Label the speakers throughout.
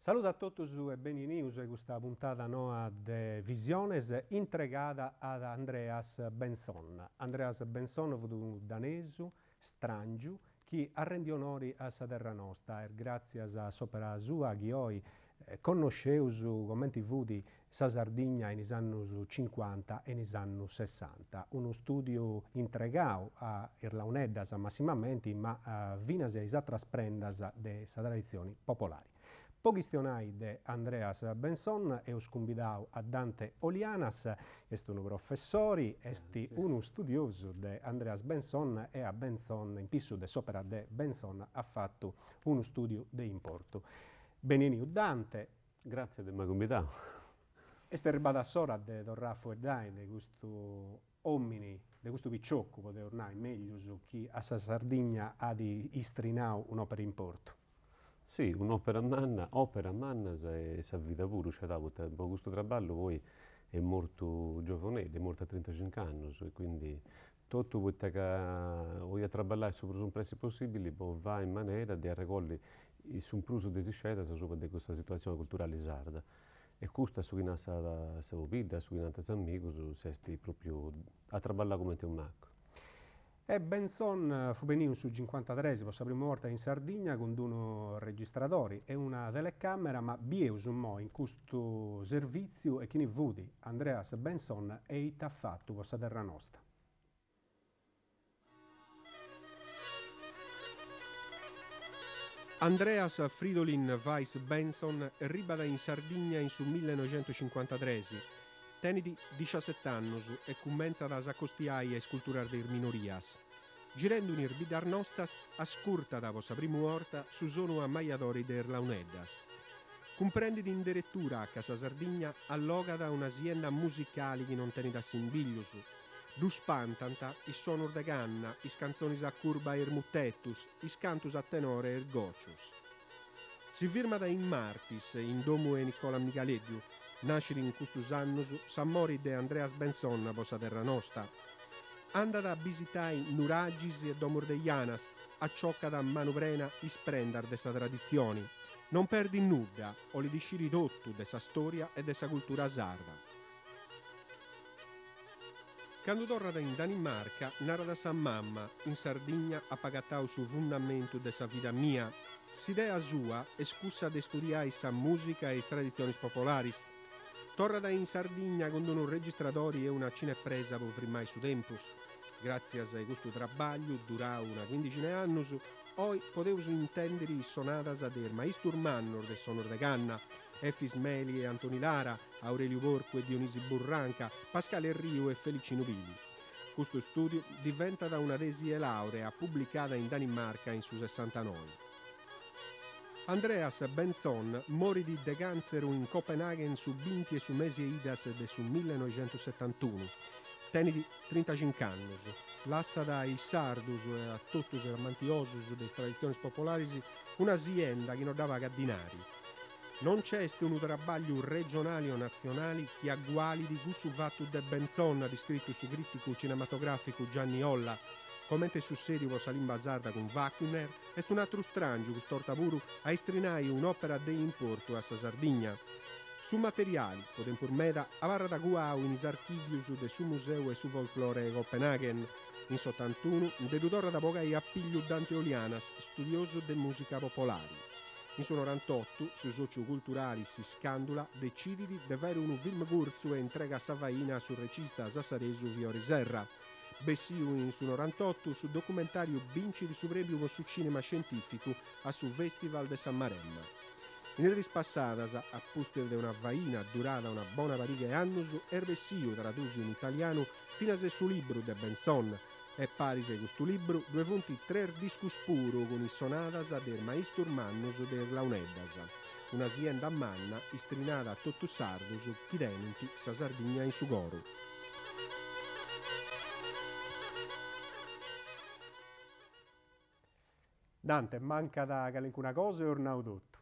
Speaker 1: Saluto a tutti e benvenuti a questa puntata nuova de Visiones entregata ad Andreas Benson. Andreas Benson fu un danese, strangio, che arrendi onori a sa terra nostra e grazie a sopra sua che oggi conosceus commenti vuti sa Sardegna in anni 50 e in anni 60. Uno studio entregato a Irlauneddas massimamente, ma vinas e altre prendas de sa tradizioni popolari. Pochi stionai de Andreas Benson e us convidau a Dante Olianas, est un professore, est uno studioso de Andreas Benson e a Benson, in pissu de sopra de Benson, ha fatto uno studio de importo. Beniniu Dante.
Speaker 2: Grazie di avermi convidato.
Speaker 1: Est arrivata sora de torrare fuori de questo omini, de questo picciocco, poteva ornare meglio su chi a sa Sardegna ha di istrinau un'opera in porto.
Speaker 2: Sì, opera manna e sa vita pure, c'è da questo lavoro poi è molto giovanile, è morto a 35 anni, e quindi tutto quello che voglio lavorare su un prezzo possibile, poi va in maniera di raccogliere un pruso di scelta su questa situazione culturale sarda. E questo su cui nasce la sua vita, su cui nasce amici, si proprio a lavorare come un macco.
Speaker 1: E Benson fu venuto su 53 per la prima volta in Sardegna con due registratori e una telecamera, ma bieus un mo' in questo servizio e chi ne vudi Andreas Benson e it ha fatto per la terra nostra. Andreas Fridolin Weiss Benson ribada in Sardegna in su 1953. Tenidi 17 anni e commenza ad accostiare e sculturare dei minorias. Girendo un bidar nostas, ascurta da vostra prima volta su sono ammaiatori der Launeddas. Comprendi di indirettura a Casa Sardegna alloga da un'azienda musicale che non tiene da simbiglius. Du spantanta, i sonor de canna, i canzoni a curva er muttettus, i cantus a tenore er gocius. Si firma da in Martis, in domu e Nicola Micaleddu, nasce in custus annus, s'ammori de Andreas Benson, vosa terra nostra. Andata a visitare Nuragis e Domor de Janas, acciocca da manovrena isprendar de sa tradizioni. Non perdi nulla, o li disciri dottu de sa storia e de sa cultura sarda. Quando torna in Danimarca, narra da sa mamma, in Sardegna ha pagato sul fondamento de sa vita mia. S'idea sua è scussa de studiare sa musica e tradizioni popolari. Torna in Sardegna con un registratori e una cinepresa per firmare su tempus. Grazie a questo lavoro, durato una quindicina di anni, oggi potevo intendere i sonatas del maestro Mannor del sonor de canna, Efis Meli e Antoni Lara, Aurelio Borco e Dionisi Burranca, Pascale Rio e Felicino Pili. Questo studio diventa da una tesi e laurea pubblicata in Danimarca in su 69. Andreas Benson morì di cancer in Copenaghen su 20 e su mesi idas de su 1971. Tenidi 35 anni. Lassa dai sardus e a tutti i mantiosos delle tradizioni popolari un'azienda che non dava gaddinari. Non c'è un lavoro regionali o nazionali che agguali di questo fatto de Benson, descritto su critico cinematografico Gianni Olla, commente su serio Salim Sarda con Wagner, è un altro strangio che storta pure a estrinare un'opera de importo a sa Sardegna. Su materiali, podem pur meda, avarra da guau in is archivius de su museo e su folklore de Copenaghen. In 81, dedudorra da bogai a pigliu Dante Olianas, studioso de musica popolare. In 98, su socioculturali si scandula, decidi di avere un film curzu e entrega savaina sul regista sassaresu Viore Serra. Bessiu in su 98 su documentario Vinci di Supremio su cinema scientifico a su Festival de San Maremma. In edis passadas, a posto di una vaina durata una buona pariga e annus, Bessiu traduso in italiano fino a su libro de Benson. E pari se questo libro, due punti tre discus puro con i sonatas del maestro Mannus del Launeddas. Un'azienda manna istrinata a tutto sardus, chidenti sa Sardegna in Sugoro. Dante, manca da alcuna cosa o ornau tutto?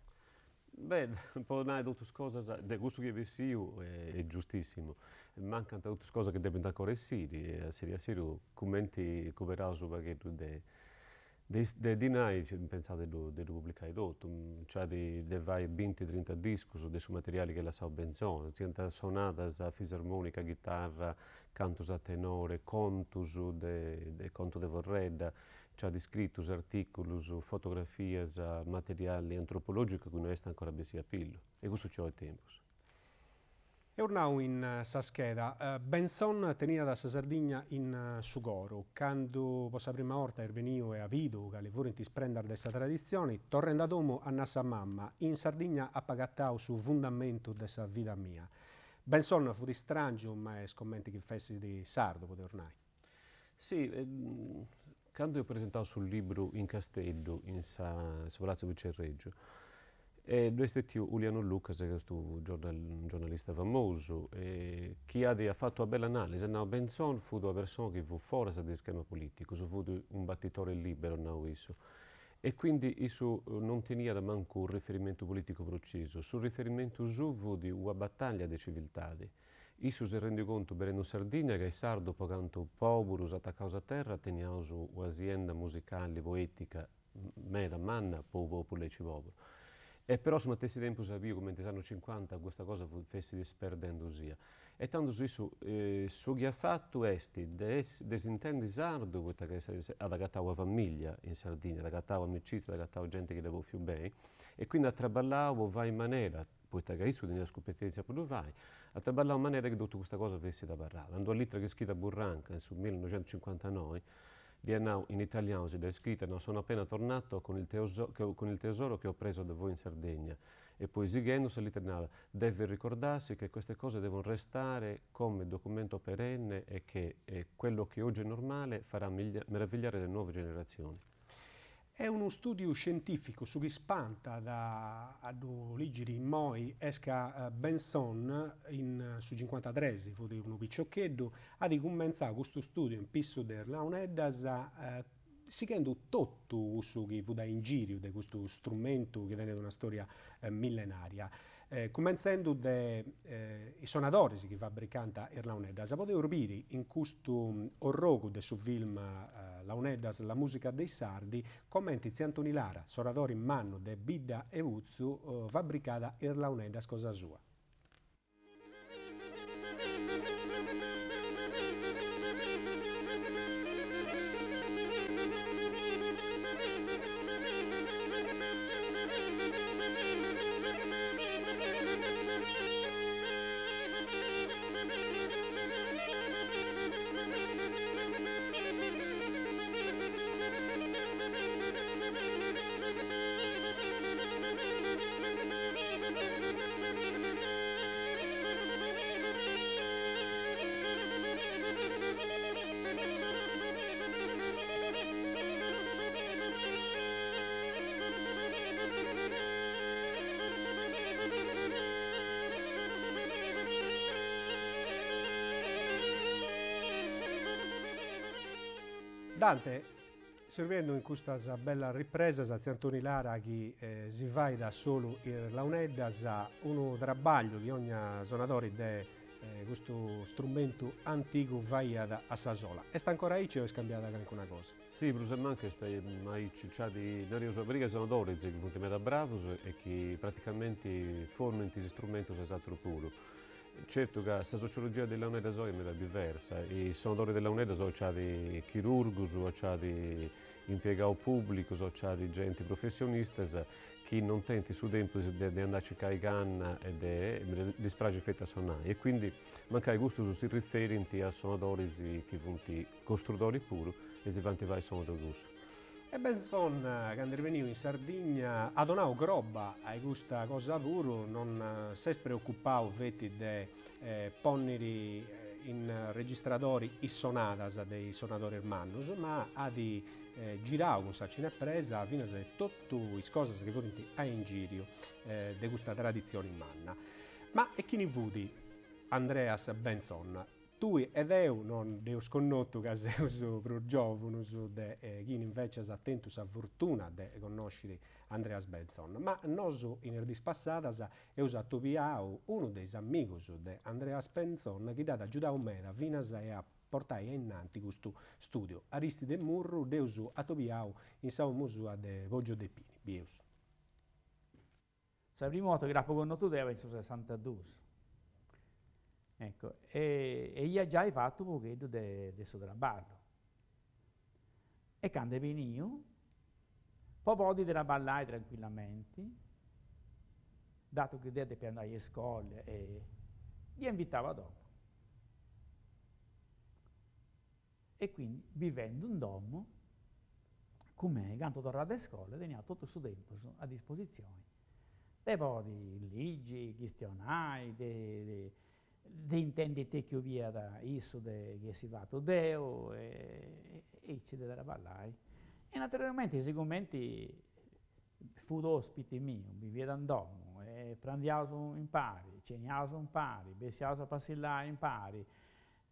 Speaker 2: Beh, un po' di tutte cose, di questo che io è giustissimo. Mancano tutte cose che devono ancora essere, a serio commenti recuperato su pacchetto De dinai, pensate di pubblicare tutto, cioè di vai 20-30 dischi dei suoi materiali che la sa benzone, sia sonatas a fisarmonica, chitarra, cantus a tenore, contus de conto de vorredda, cioè di scrittus, articulus, fotografie, materiali antropologici che non è ancora besi a pillo. E questo c'è il tempo.
Speaker 1: E ornau in sa scheda, Benson tenia da sa Sardegna in Sugoro, quando per la prima volta er veniu e a vidu che le vorenti sprendere da questa tradizione, torrendo a domo a nassa mamma, in Sardegna ha pagattau su fondamento dessa vita mia. Benson fu di strangio, ma è scommenti che fessi di sardo, potete ornai.
Speaker 2: Sì, quando ho presentato sul libro in Castello, in Palazzo Vicerreggio, e due stati Uliano Lucas, che è un giornalista famoso, che ha fatto una bella analisi. No, Benson fu una persona che fu fuori dal schema politico, fu un battitore libero, no, isso. E quindi isso non tenia da manco un riferimento politico preciso. Sul riferimento su fu di una battaglia di civiltà. Isso si rende conto per in Sardegna che i sardo, pocanto poveri, attaccati a terra, teniamo un'azienda musicale, poetica, meda manna, per il popolo e povero. E però su stessi tempo sapevo come negli anni 50 questa cosa fosse disperdendo sia. E tanto su su che ha fatto è desintendi sardo, perché ha agattato la famiglia in Sardegna, ha agattato amicizia, ha agattato gente che devo più bene, e quindi ha traballato va in maniera, perché questo tenia competenza per lo vai, ha traballato in maniera che tutta questa cosa fosse da parlare. Andò lì che è scritta a Burranca, sul 1959, in italiano si è scritta, no, sono appena tornato con il tesoro che ho preso da voi in Sardegna. E poi Zighenno si l'italiano deve ricordarsi che queste cose devono restare come documento perenne e che quello che oggi è normale farà meravigliare le nuove generazioni.
Speaker 1: È uno studio scientifico su chi spanta da leggere in moi esca Benson su 53, fu di uno piccioccheddo, ha di cominciare questo studio in pisso della un'eddas seguendo tutto su che fu da in giro di questo strumento che viene da una storia millenaria. Cominciando dai suonatori che fabbricanta Launeddas, potete capire in questo orrogo del suo film Launeddas, la musica dei sardi, commenti Antoni Lara, suonatori in mano de Bidda e Uzzu, fabbricata Launeddas cosa sua. Dante, servendo in questa bella ripresa, Antoni Lara che si va da solo in Launeddas, uno trabaglio che ogni suonatore di questo strumento antico vai a Sasola. E sta ancora lì o è scambiata anche una cosa?
Speaker 2: Sì, Bruselmanche sta mai cicciati perché sono dori che sono da bravos e che praticamente formano questi strumenti esatto puro. Certo che la sociologia della UNEDA è diversa, i suonatori della UNEDA sono di chirurgi, sono di impiegati pubblici, sono di gente professionista che non tenti su tempo di andare a cercare i canna e di spragi fette a suonare. E quindi manca il gusto si riferenti a suonatori che sono costruttori puri e si vanno a fare suonatori gusto.
Speaker 1: E Benson, quando è venuto in Sardegna, ha donato groba a questa cosa pure, non si è preoccupato di ponere in registratori i sonatas dei suonatori hermanos, ma ha di girare con sa cinepresa fino a tutte le cose che furono in giro di questa tradizione in manna. Ma e chi ne vudi Andreas Benson? Tu ed io non devo sconnotto che sei più giovane, chi invece ha attento la fortuna di conoscere Andreas Benson. Ma noi in erdis passadas abbiamo attopiato uno dei amici di Andreas Benson che ha aiutato me a Vinas e a portare innanzi questo studio. Aristide Murru abbiamo attopiato in Sao Musua de Voggio de Pini. Bieus.
Speaker 3: La prima volta che la conosciuto era in 62. Ecco, e io già hai fatto un pochetto di sotraballo. E quando venivo, poi di ballare tranquillamente, dato che deve andare alle scuole, e li invitava dopo. E quindi, vivendo in domo, come quando tornava a scuola, teniva tutto su dentro a disposizione. Dei podi, leggi, questionari, di intendete che via da isso che si va a Deo e ci deve ballare. E naturalmente i commenti fu ospite mio, viveva da domo, e prandiamo in pari, ceniamo in pari, bessiamo a passare in pari,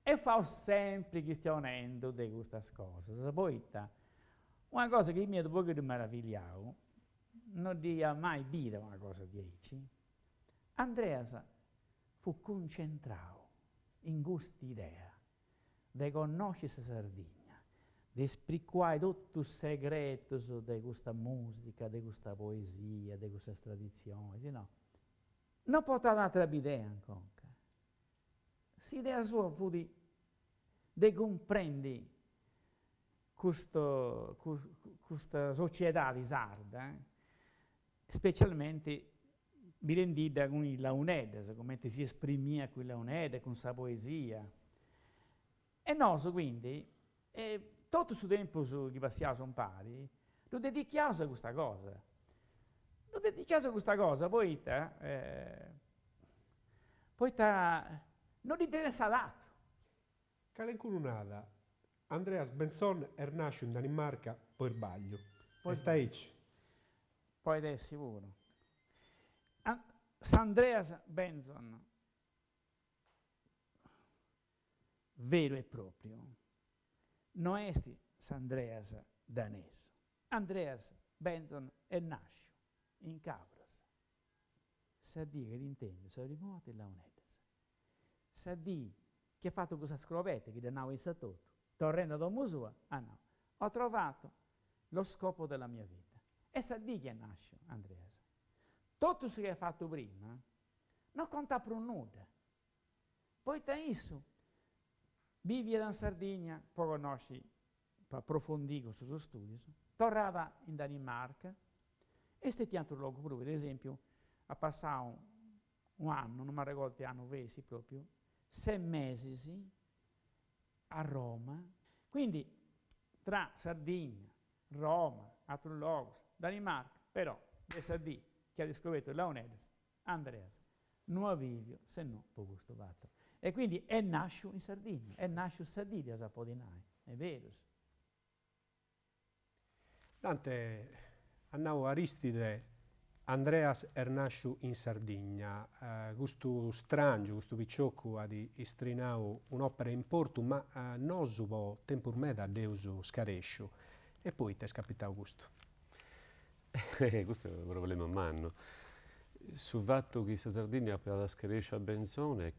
Speaker 3: e fa sempre questionando di queste cose. Poi una cosa che mi ha un po' meravigliato, non dia mai visto una cosa di dieci, Andreas fu concentrato in questa idea di conoscere la Sardegna, di spriquare tutti i segreti di questa musica, di questa poesia, di questa tradizione. No? Non poteva dare altra idea ancora. L'idea sua fu di comprendere questa società di sarda, specialmente mi rendida con il Launedes, come si esprimia con il Launedes, con sa poesia. E noi quindi, tutto il tempo che passiamo in pari, lo dedichiamo a questa cosa. Lo dedichiamo a questa cosa, poi non interessa l'altro.
Speaker 1: Calencununada, Andreas Benson è nato in Danimarca per sbaglio. Poi stai.
Speaker 3: Poi è sicuro. Andreas Benson, vero e proprio, non è Andreas danese. Andreas Benson è nato in Capras. Sa dire che intende, sono rimasto in Launedes. Sa dire che ha fatto questa scrovetta, che non in tutto. Tornando da Musua, no, ho trovato lo scopo della mia vita. E sa dire che è nato Andreas. Tutto ciò che hai fatto prima non conta per nulla. Poi da isso, vivi in Sardegna, poi conosci, per approfondire i suoi studi, tornava in Danimarca e stai in altro luogo proprio. Ad esempio, ha passato un anno, non mi ricordo che anno vesi proprio, 6 mesi a Roma. Quindi tra Sardegna, Roma, altro luogo, Danimarca, però, di Sardegna, che ha scoperto Launedes, Andreas, non avvivio se no per questo fatto. E quindi è nascio in Sardegna, è nascio in Sardegna a Podinai, è vero.
Speaker 1: Dante, annavo Aristide, Andreas è nascio in Sardegna. Questo strano, questo picciocco ha istrinato un'opera in porto, ma non so tempo me da Deus scarescio. E poi ti è scapitato questo.
Speaker 2: Questo è un problema a mano. Sul fatto che la Sardegna per la scarescia a Benzone,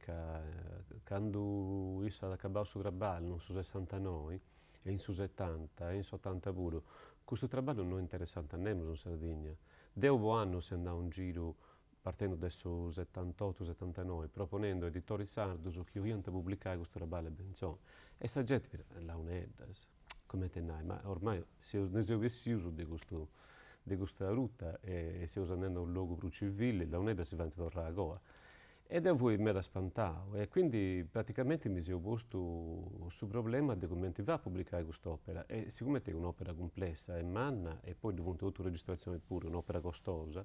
Speaker 2: quando io ho acabato il suo traballo, su 69, e in su 70, e in su 80 pure, questo traballo non è interessante a nemmeno in Sardegna. Dopo anno si andava in giro, partendo adesso 78-79, proponendo ai editori sardi che io pubblicare questo traballo a Benzone. E la gente dice, la UNED, come te nai, ma ormai ne si è vissuto di questa rotta e si usa andando a un luogo più civile, la UNED si va a tornare a Goa. Ed è voi mi era spantato e quindi praticamente mi si è opposto sul problema di come ti va a pubblicare quest'opera. E siccome è un'opera complessa e manna e poi dovuto tutta registrazione pure, un'opera costosa,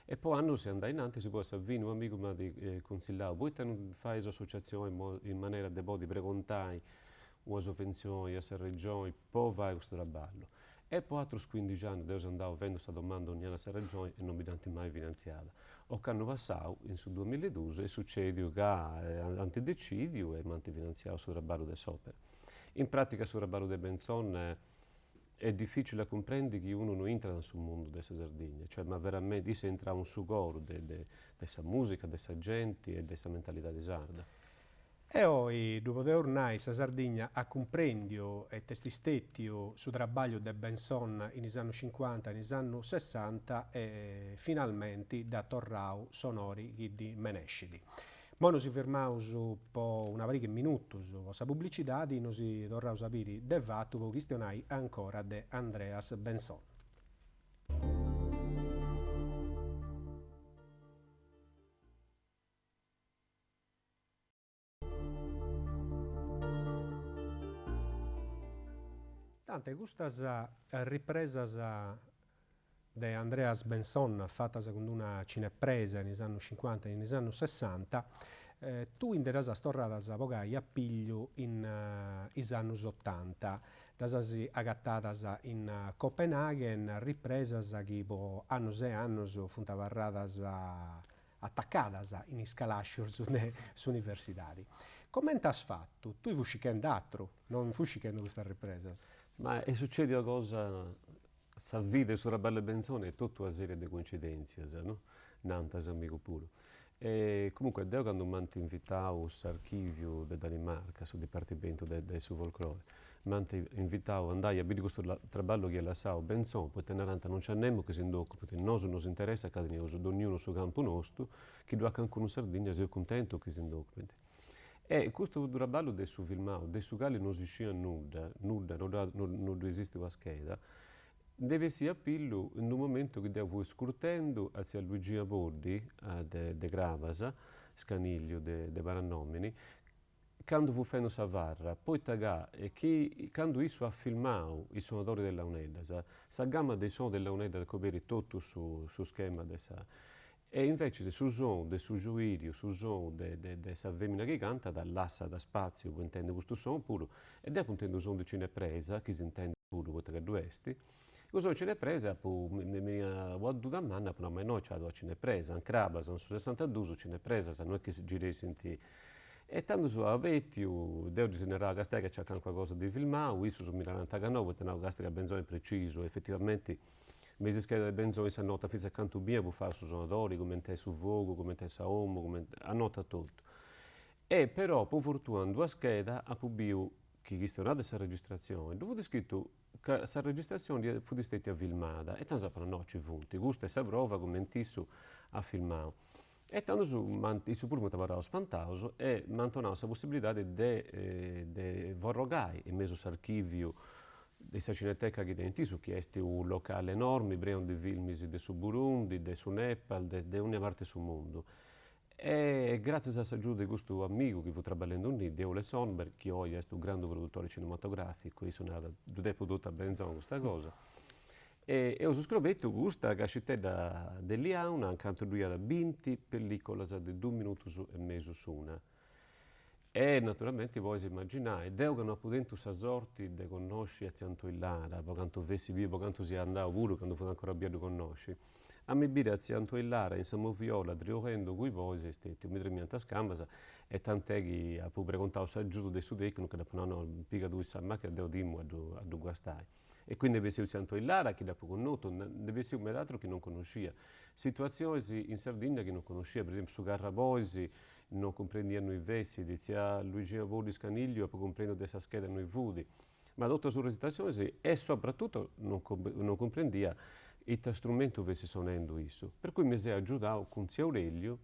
Speaker 2: e poi anno si andava in avanti, si può avvino un amico mi ha consigliato, voi non fai associazione in maniera di precontare una sovvenzione a questa regione, poi vai a questo traballo. E poi altri 15 anni, io andavo avendo questa domanda ogni anno a ragione e non mi danno mai finanziata. O che hanno passato, in 2012, e succede che antidecidio e manti finanziato sul traballo delle opere. In pratica sul traballo delle Benson è difficile comprendere che uno non entra nel mondo della Sardegna, cioè, ma veramente si entra un sugoro della musica, della gente e della mentalità di sarda.
Speaker 1: E oggi, dopo tornare a Sardegna, a comprendio e testistetio su trabalho de Benson in anni 50 e in anni 60 e finalmente da torrau sonori di Menescidi. Ora nos fermiamo per una varica minuti su questa pubblicità e nos torniamo a sapere de fatto per questionare ancora de Andreas Benson. Tante queste ripresas di Andreas Benson, fatte secondo una cinepresa negli anni 50 e negli anni 60, tu interessa storrata pogai a piglio in anni 80. Das agattadas in Copenaghen, ripresas che po annos e annos funt avarradas attaccadas in scalascios universitari. Come t'hai fatto? Tu fusci che altro, non fusci che questa ripresa.
Speaker 2: Ma succede una cosa, sa vita sulla bella benzone è tutta una serie di coincidenze, no? Nantas, amico puro. E comunque, io quando mi hanno invitato all'archivio di Danimarca, sul Dipartimento del suo folklore, mi hanno invitato ad andare a vedere questo lavoro che è la Sao Benzon, poi tenere non c'è nemmeno che si indocca, perché noi non interessa che ognuno sul campo nostro, che due anche in Sardegna, sei contento che si indocca. E questo lavoro del suo filmato, del suo quale non si scia nulla, non esiste una scheda, deve essere appillo in un momento che devo scurtendo a Luigi Bordi, de Gravasa, Scaniglio, de Barannomini, quando fu fatto Savarra, poi tagà, e che quando io ha filmato i suonatori della Uneda, sa gamma dei suoni della Uneda copri tutto su schema dessa. E invece sul suono del suo gioirio, sul suono della femmina che canta, dall'assa da spazio, può intendere questo suono puro, e dopo intende il suono di cinepresa, che si intende pure, perché due esti. Uso cinepresa, mi ha guardato da manna, però noi c'è la cinepresa, anche Crabas, su 62 cinepresa, non è che si gira senti. E tanto su Avetiu, devo disegnare la che c'è qualcosa di filmato, questo su 1999, tenavo che benzone preciso, effettivamente mi si scheda del benzone si annota fino a canto bene per fare su suonatori, come te su vogo, come te su omo, annota tutto. E però, per fortuna, due scheda ha pubblicato che gestionava questa registrazione, dove è scritto che questa registrazione fu stata filmata, e tanto sapevano no, ci funti, questa è la prova come Tissu ha filmato. E tanto su pure mi stava spantato e mi ha dato la possibilità di vorrogai in mezzo all'archivio della Cineteca che dentro su che è un locale enorme, breon di film del Burundi, del Nepal, di ogni parte sul mondo. E grazie a questa aiuta di questo amico che fu lavorando lì, Deole Sonberg, che oggi è un grande produttore cinematografico, io sono prodotto a Benzon questa cosa. E ho scritto questa cascetta dell'Iauna, accanto a lui da 20 pellicole di 2 minuti e mezzo su una. E naturalmente voi immaginate, Deo che non ha potuto questa sorte di conoscere a Cianto Illara, quando avessi vivo, quando si è andato pure, quando fu ancora abbiamo conosci. A me dire a Cianto Illara, in Samoviola, driocendo con voi, è stato un mitremiante a scambasa, e tant'è che ha pure contato s'aggiuto del suo tecnico, che dopo no, pica due sa ma che devo dimmo a due guastai. E quindi deve essere Cianto Illara che dopo conosciuto, deve essere un altro che non conosceva. Situazioni in Sardegna che non conosceva, per esempio su Garraboisi, non comprendevano i vessi, diceva Luigi Bordi Scaniglio, poi comprendo questa scheda noi vudi. Ma dopo sulla recitazione e soprattutto non comprendeva il strumento che si suonando isso. Per cui mi si è aiutato con Zio Aurelio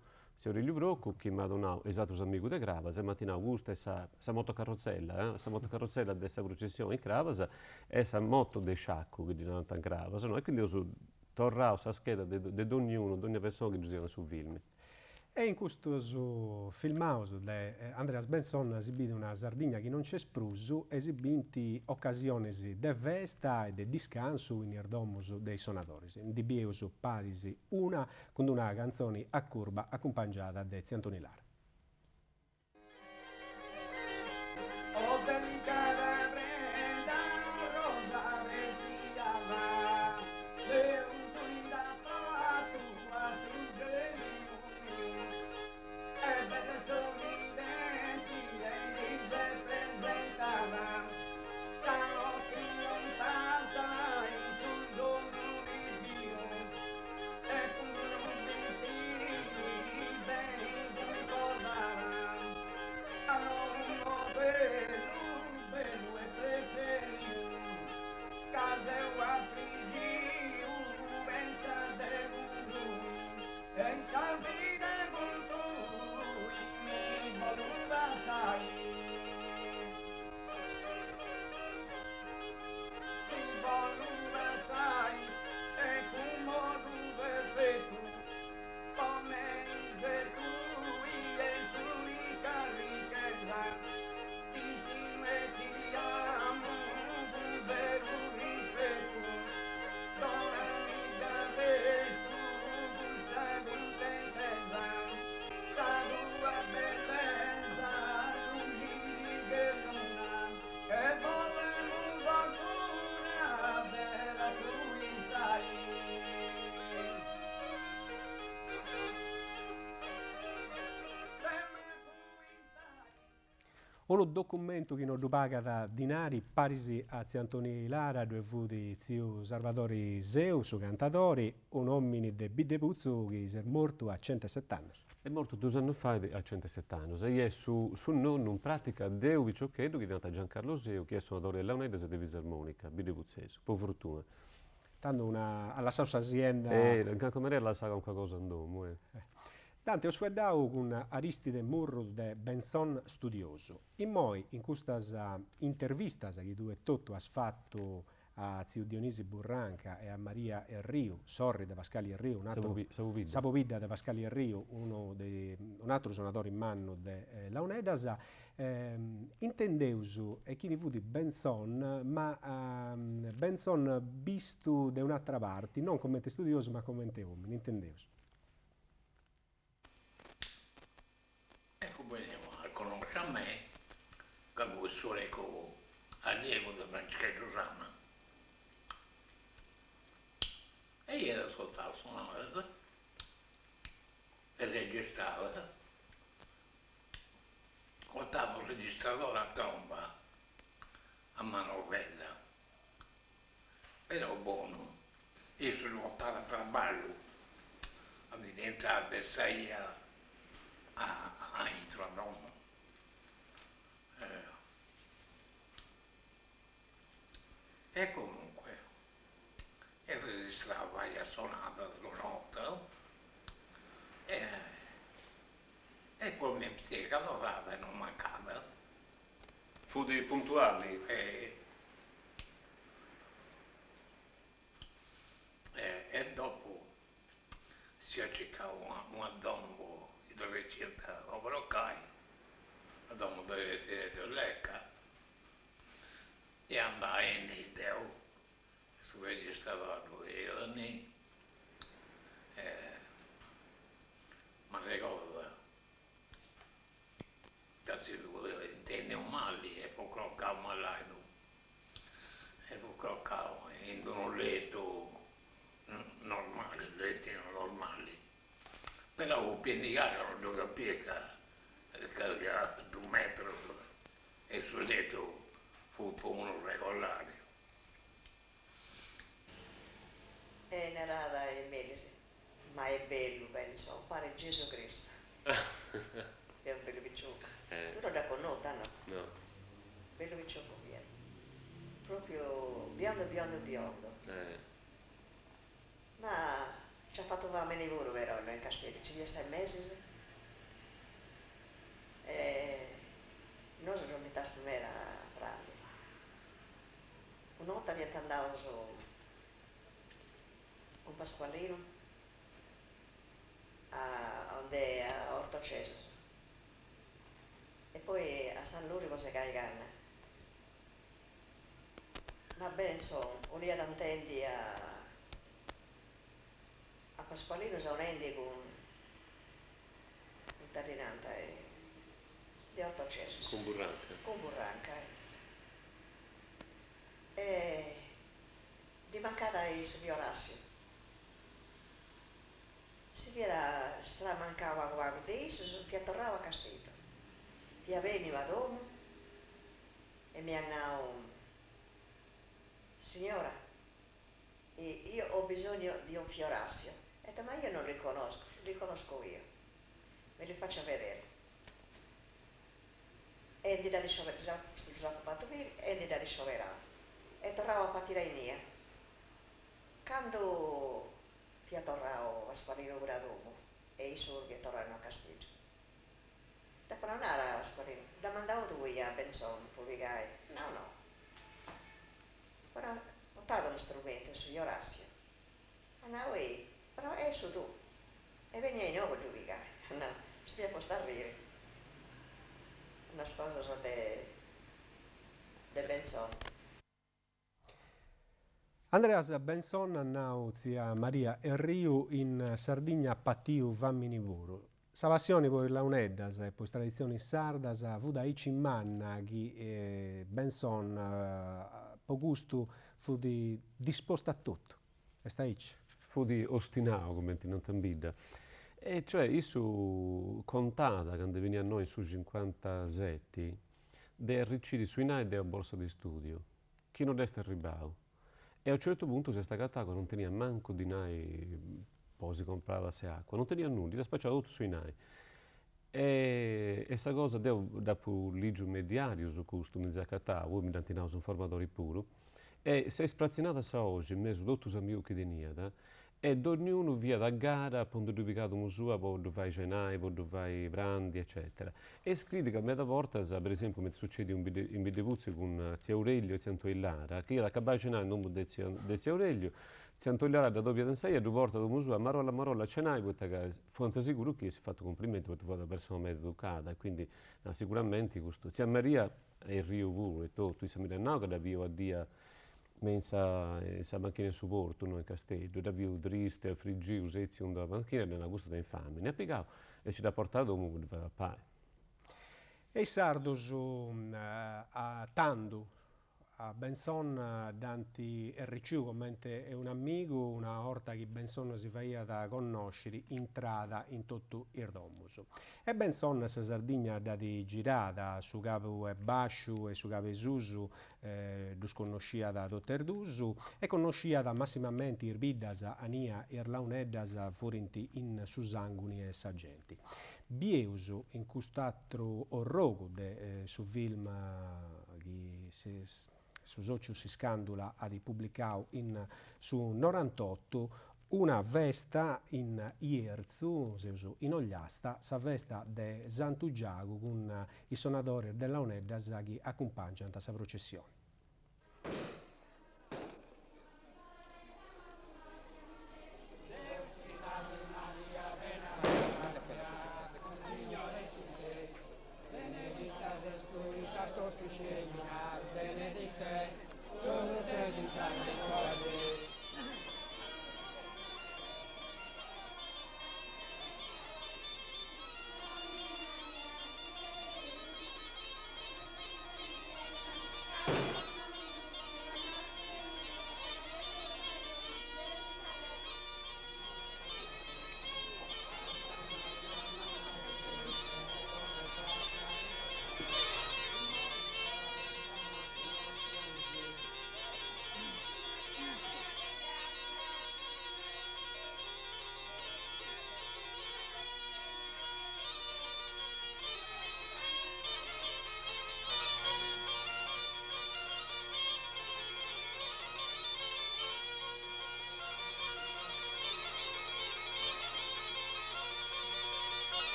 Speaker 2: Brocco, che mi ha donato esatto amico di Gravas, e mattina Augusta questa motocarrozzella, questa motocarrozzella della processione in Gravas, e questa moto di sciacco che diventa in Gravas, no? E quindi io tornavo questa scheda di ognuno, di ogni persona che giocava sul film.
Speaker 1: E in questo filmato di Andreas Benson esibito una Sardegna che non c'è spruso, esibiti occasioni di festa e di descanso in erdomus dei suonatori. Di Bieus Parisi, una con una canzone a curva accompagnata da Ziantoni Lara. uno documento che non paga da dinari parisi a zio Antonio Lara, dove fu di zio Salvatore Seu, su cantatori, un uomo di Bidepuzzo che è morto a 107 anni.
Speaker 2: È morto 2 anni fa a 107 anni. E è su nonno in pratica Deu Viciocchetto, che è nato Giancarlo Seu, che è suonatore dell'Aunedese e di Visarmonica, Bidepuzzese, per fortuna.
Speaker 1: Tanto alla sua azienda...
Speaker 2: anche come la sa qualcosa andiamo.
Speaker 1: Dante ho suedato con Aristide Murro de Benson studioso. In questa intervista che tu e tutto has fatto a zio Dionisi Burranca e a Maria Erriu, sorri de Pascali Erriu, un altro Sapovidda de Pascali Erriu, un altro suonatore in mano de Launedas, intendeusu e chi fu di Benson, ma Benson visto da un'altra parte, non come studioso ma come uomo, intendeusu.
Speaker 4: Conosce a me, che questo ecco allievo di Francesco Sama. E io ascoltavo suonare e registrava. Portavo il registratore a tomba, a manovella. Era buono. Io sono portato a traballo, a diventare 6 a introdurre. E comunque, io registravo la sonata sulla notte e poi mi spiegano e non mancava.
Speaker 2: Fu di puntuali?
Speaker 4: E dopo si cercava un dombo dove c'era un broccai, un dombo dove c'era l'ecca. E andai in ideo, sul registratore 2 anni, ma ricordo, intende un male e poi croccavo malato, e poi croccavo in un letto normale, letti normali, però pianificare non capiva che era 2 metri e sul letto fu uno regolare.
Speaker 5: È narrata in Melise, ma è bello, penso, pare Gesù Cristo. È un bello picciocco. Tu non la conosci, no?
Speaker 2: No.
Speaker 5: Bello picciocco viene. Proprio biondo, biondo, biondo. Ma ci ha fatto fare lavoro, vero, in Castelli, ci viene 6 mesi. E noi ci siamo messi a me a prendere. Una volta abbiamo andato su un Pasqualino a Orto Ceso e poi a San Lurico si caricanna. Ma bene, insomma, lì ad Antendi a Pasqualino si unendi con un terrinante di Orto Ceso.
Speaker 2: Con Burranca?
Speaker 5: Con Burranca. E di mancata su di Orazio. Si via stramancava qualcosa di esso, si tornava a Castello. Via veniva a domo e mi hanno signora, io ho bisogno di un Fiorassio. Ho detto, ma io non li conosco io, me li faccio vedere. E di là di scioperare, già fatto bene, e di là di scioperare. E tornavo a partire in mia. Quando fia tornavo a Spalino pure dopo e i sorghi tornano a Castello. Dopo non era a Spalino, la mandavo tu a Benson, pubblicai. No. Però ho portato uno strumento su Orazio. Andavo però è su tu. E veniva in nuovo a pubblicare. No, si mi è posto a ridere. Una cosa sono de Benson.
Speaker 1: Andreas Benson annau zia Maria Erriu in Sardegna patiu vamminivuru. Sa passione per la uneddas e per tradizioni sardas vuda ici in manna che Benson po gusto fu disposto a tutto. E sta ici.
Speaker 2: Fu di ostinao, come non t'ambida. E cioè, io contata, quando veniva a noi su 57, de arricchiti sui nai della borsa di studio, chi non resta ribau. E a un certo punto si è staccato, non tenia manco di nai, poi si comprava se acqua, non tenia nulla, la spacciava tutto sui nai. E questa cosa dopo ligio mediario su questo mi zaccattava, voi mi dantinavo un formatore puro, e si è sprazzinata sa oggi in mezzo a tutti gli amici che tenia, e ognuno via da gara, appunto ubicato un museo, poi dove fai cenai, poi dove fai brandi, eccetera. E scrive che a metà volta, per esempio, mi succede in Bidevuzzi con zia Aurelio e zia Antoillara, che io acabavo di cenare in nome di zia Aurelio, zia Antoillara da doppia danzai e due volte da museo, Marolla, cenai, perché fu sicuro che si è fatto complimenti perché fu una persona medio educata, e quindi sicuramente questo. Zia Maria è il Rio pure, e tutto, si mi che da via a dia mensa sa macchina in supporto, noi in Castello, da via triste, friggiu, sezzi, un da macchina, nella gusto da infame. Ne applicavo e ci da portare dopo a pai.
Speaker 1: E i sardos a Tandu, a Benson, danti ricciu commente è un amico, una orta che Benson si faia da conoscere intrada in tutto il domus. E Benson sa Sardegna da di girata su capo e Basciu e su capo e Susu, dus conoscia da Dotter Dusu e conoscia da massimamente Irbidas, Ania, Irlauneddas, furinti in Susanguni e Sagenti. Bieuso in quest'altro orrogo su film che su socio si scandula a di pubblicau su 98 una vesta in Ierzu, in Ogliasta, sa vesta de Santugiago con i suonatori della Onedda che accompagnano questa processione.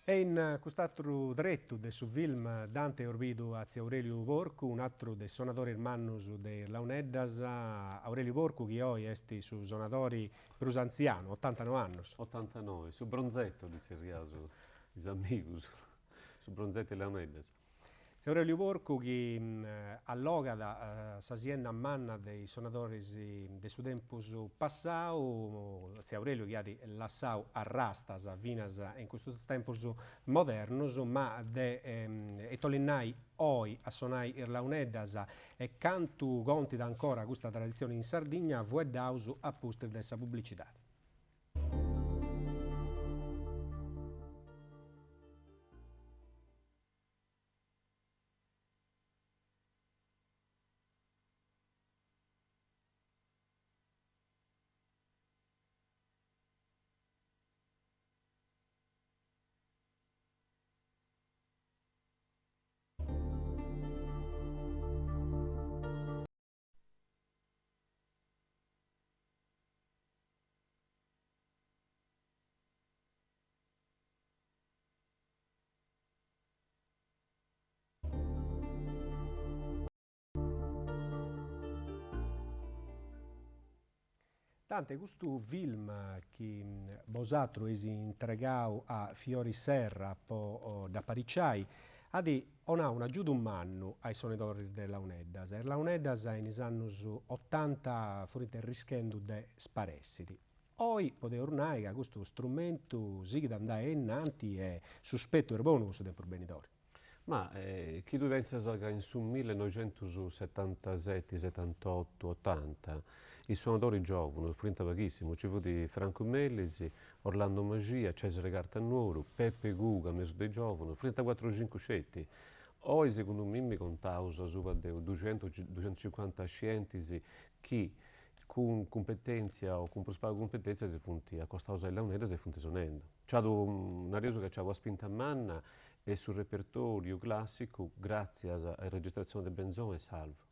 Speaker 1: E in quest'altro dretto del suo film Dante Orbido a zia Aurelio Porcu, un altro dei suonatori hermanos de Launeddas, Aurelio Porcu, che oggi è su suonatori più anziano, 89 anni.
Speaker 2: 89, su Bronzetto, dice Riaso, gli amici, su Bronzetto e Launeddas.
Speaker 1: Zia Aurelio Porcu che alloga da s'azienda manna dei suonatori del suo tempo passato, Zia Aurelio che ha lasciato a rastas, a vinas in questo tempo modernos, ma e tolinai oi a suonare irlauneddas e cantu conti da ancora questa tradizione in Sardegna, vuoi dausu a poster dessa pubblicità. Tante questo film che Bosatro è integrato a Fiori Serra da Paricciai ha un aggiuto umano ai suonatori della Uneddas. La Uneddas negli anni 80 fuori rischendo di sparessiti. Oggi potete ormai che questo strumento si da andare innanti e sospetto il buon uso del provvenitori.
Speaker 2: Ma chi pensa che in su 1977, 78, 80 i suonatori giovani, frutta pochissimo, ci fu di Franco Mellisi, Orlando Magia, Cesare Cartanuoru, Peppe Guga, meso dei giovani, frutta 4-5 scetti. Oggi, secondo me, mi contausa su 200-250 scienziati che con competenza o con prospettiva competenza si funti a costa della un'era si funti sonendo. C'è una resa che c'è una spinta manna e sul repertorio classico grazie alla registrazione del Benzon e salvo.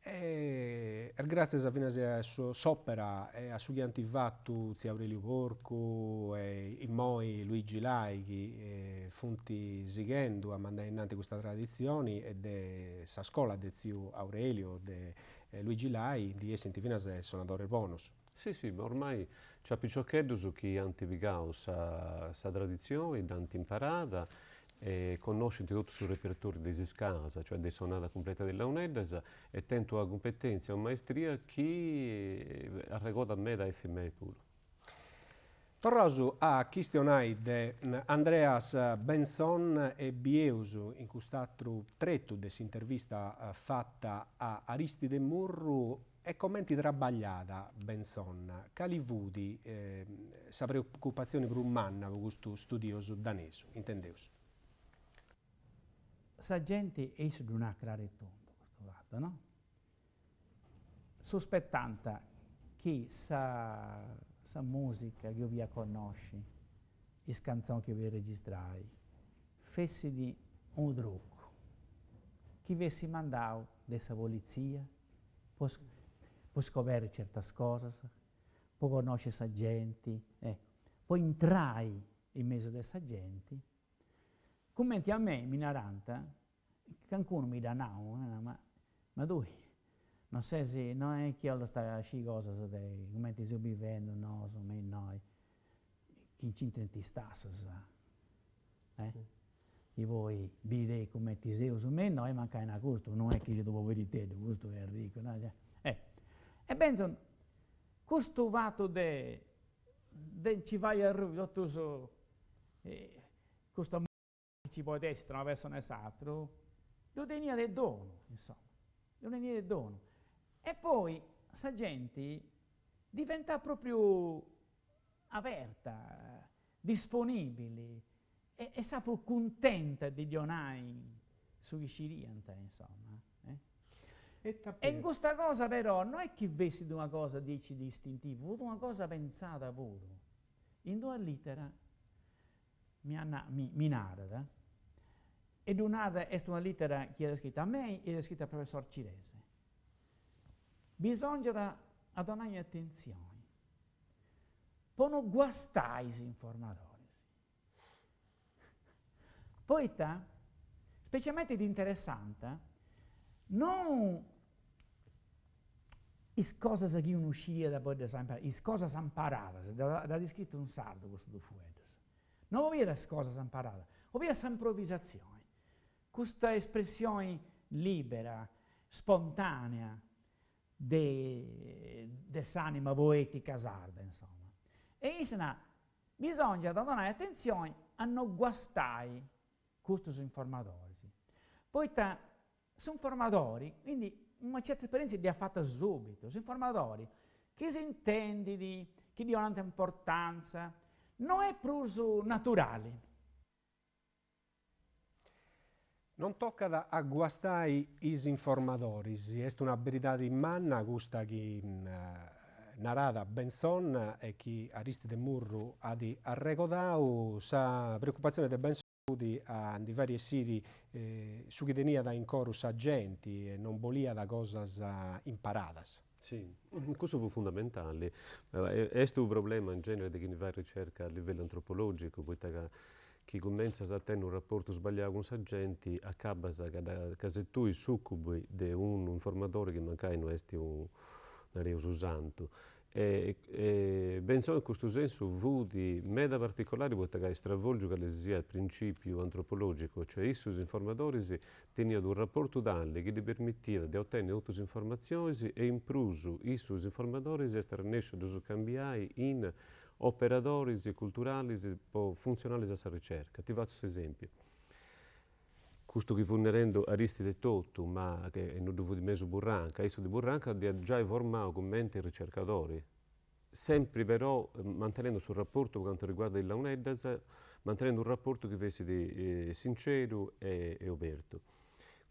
Speaker 1: Grazie a fine s'opera e a sugli antivattu zia Aurelio Porco e i moi Luigi Laichi funti sigendo a mandare innanzi questa tradizione e de sa scuola de zio Aurelio de Luigi Lai di essere fino a suonatore bonus.
Speaker 2: Sì, sì, ma ormai c'è piccioccheddo su chi antivigao sa tradizione, danti imparata e conosce tutto sul repertorio dei scasa, cioè dei sonata completa della UNEDAS e tento a competenza e a maestria chi arregoda a me da FMI pure.
Speaker 1: Torrosu a questionare de Andreas Benson e Bieusu in quest'altro tretto dell'intervista fatta a Aristide Murru e commenti trabagliata Benson. Quali vudi sa preoccupazione per un manna per questo studioso danese, intendeus?
Speaker 3: Sa gente esce di una creare tondo, questo fatto, no? Sospettanta che sa musica che io vi conosci, le canzoni che vi registrai, fessi di un trucco, chi avessi mandato dessa polizia, può scoprire certe cose, può conoscere sa gente, può entrare in mezzo a questa gente. Commenti a me, Minaranta, qualcuno mi dà ma tu, non sai se non è che io sta a sci cosa come ti sto vivendo, no, insomma, noi, chi ci intenti stassa, e voi dire come ti sei su me, noi manca una gusto, non è che se dopo vedi te, questo è Enrico, no? E penso, questo fatto de ci vai a tutto su, questo ci può essere tra una persona e l'altra, lo tenia del dono, insomma, lo tenia del dono. E poi, sa gente diventa proprio aperta, disponibile, e sa fu contenta di donare sui scirianta, insomma. E in questa cosa però non è che vesti di una cosa dici distintiva, fu una cosa pensata pure. In due lettera mi narra, ed un'altra è una lettera che era scritta a me e era scritta al professor Cirese. Bisogna donare attenzione, poi non guastare gli informatori. Poi, specialmente di interessante, non le cose che uno uscì da poi imparare, le cose imparate, da descritto un sardo questo due fuetos. Non vuol dire le cose imparate, vuol dire improvvisazione. Questa espressione libera, spontanea, dell'anima poetica sarda, insomma. E bisogna donare attenzione a non guastare questi informatori. Poi sono formatori, quindi una certa esperienza li ha fatta subito, sono formatori che si intende che di una importanza, non è proprio naturale.
Speaker 1: Non tocca a guastare i informatori, è una verità di manna questa che narrata Benson e che Aristide Murru ha arrecodato sa preoccupazione di Benson di varie siti su chi tenia da incorus agenti e non volia da cose imparate.
Speaker 2: Sì, questo fu fondamentale. È un problema in genere di chi fa ricerca a livello antropologico, poiché chi comincia a tenere un rapporto sbagliato con i agenti accaba che se tu i succubi di un informatore che magari non è un reuso santo. Penso in questo senso fu di meda particolare perché stravolge che sia il principio antropologico, cioè i suoi informatori tenevano un rapporto d'anni che gli permetteva di ottenere altre informazioni e in più i suoi informatori essere riusciti a cambiare in operatori culturali funzionali a questa ricerca. Ti faccio un esempio. questo che funerendo Aristide Tottu, ma che è non dovuto di mezzo Burranca, di Burranca ha già formato commenti e ricercatori, sempre però mantenendo sul rapporto per quanto riguarda il Launeddas, mantenendo un rapporto che fosse sincero e aperto.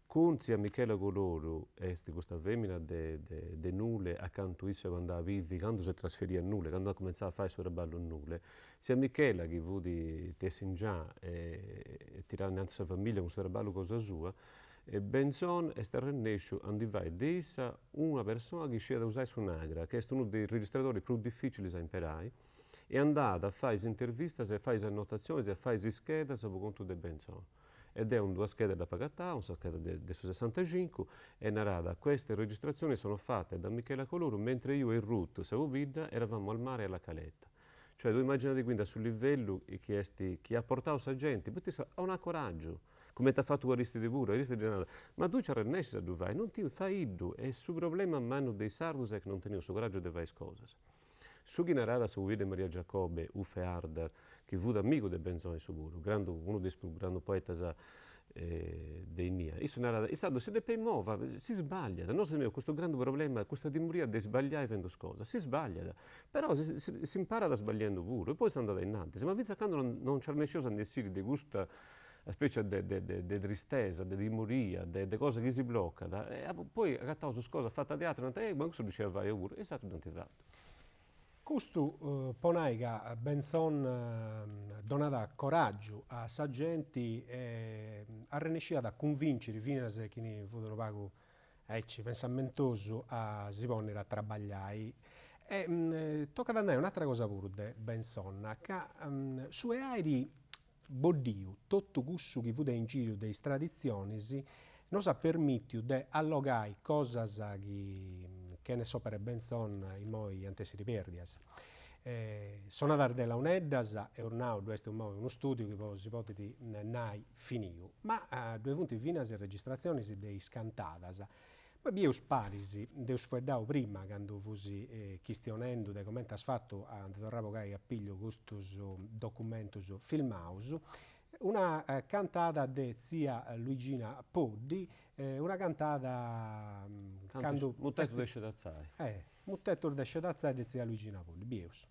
Speaker 2: Con sia Michela Coloro, questa femmina de Nule, accanto a essa quando andava vivi, quando si trasferì a Nule, quando ha cominciato a fare il suo traballo a Nule, sia Michela che fu di Tessingià e tirare innanzi la famiglia con il suo traballo cosa sua, e Benson è stato reso a diventare di essa una persona che sceglie da usare su Nagra, che è uno dei registratori più difficili da imparare, e è andata a fare interviste, a fare annotazioni, a fare schede dopo conto di Benson. Ed è una scheda da Pagatà, una scheda del 65, e narrata. Queste registrazioni sono fatte da Michela Coloro mentre io e Ruth Saubida eravamo al mare alla Caletta. Cioè, tu immaginate quindi sul livello chi ha portato questa gente, perché ha un coraggio, come ti ha fatto Aristide pure, ma tu ci rennessi da dove vai, non ti fai iddu, è il suo problema a mano dei sardus che non tengono il coraggio di fare cose. Su chi narrata su vede Maria Giacobbe, Uffe Harder, che fu amico di Benzone Suburo, uno dei più grandi poeti dei Nia. E stato se ne muova, si sbaglia. Da noi questo grande problema, questa dimoria di sbagliare facendo cose, si sbaglia. Però si impara da sbagliando pure, e poi si è andata innanzi. Ma finché non c'è nessuno a essere di gusto, una specie di tristezza, di dimoria, di cose che si blocca. E poi agattavo su cosa fatta teatro, ma questo diceva vai pure, e è stato identificato.
Speaker 1: Questo ponaiga Benson donava coraggio a sa gente a riuscire a convincere fino a che ne furono pago pensamentoso a si ponere a lavorare. E tocca da noi un'altra cosa pure Benson, che su aerei boddiu tutto questo che fu in giro delle tradizioni non ha permesso di allogare cose che ne so per Benson i moi antesiri perdias. Sono andato della Uneddas e ormai questo è uno studio che si può dire nai finito. Ma due punti fino alle registrazioni dei scantadas. Poi io sparisi, devo sfuggare prima quando fusi questionando di come ha fatto a tornare a piglio questo documento filmaus. Una cantata di zia Luigina Poddi, una cantata...
Speaker 2: Mutetto desce da zai.
Speaker 1: Mutetto desce da zai di zia Luigina Poddi, Bieus.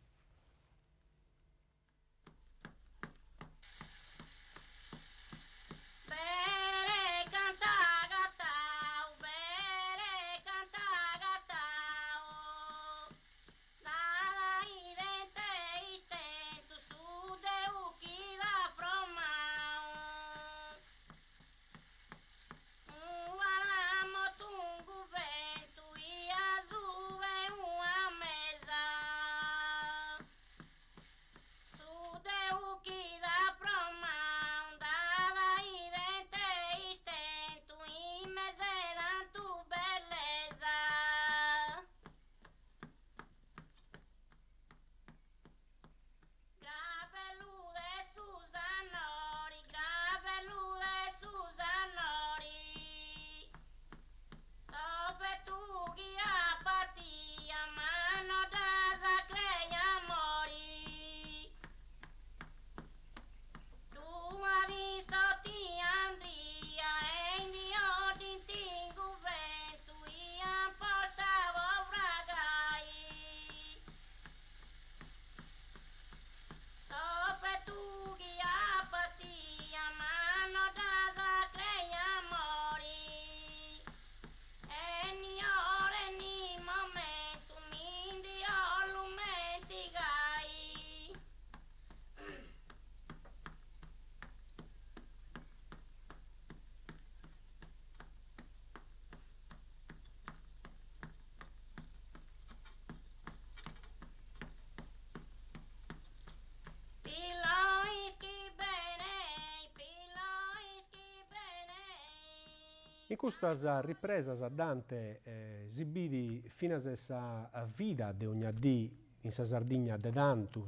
Speaker 1: In questa ripresa Dante esibiti fino a vita di ogni dì in Sardegna de tanto,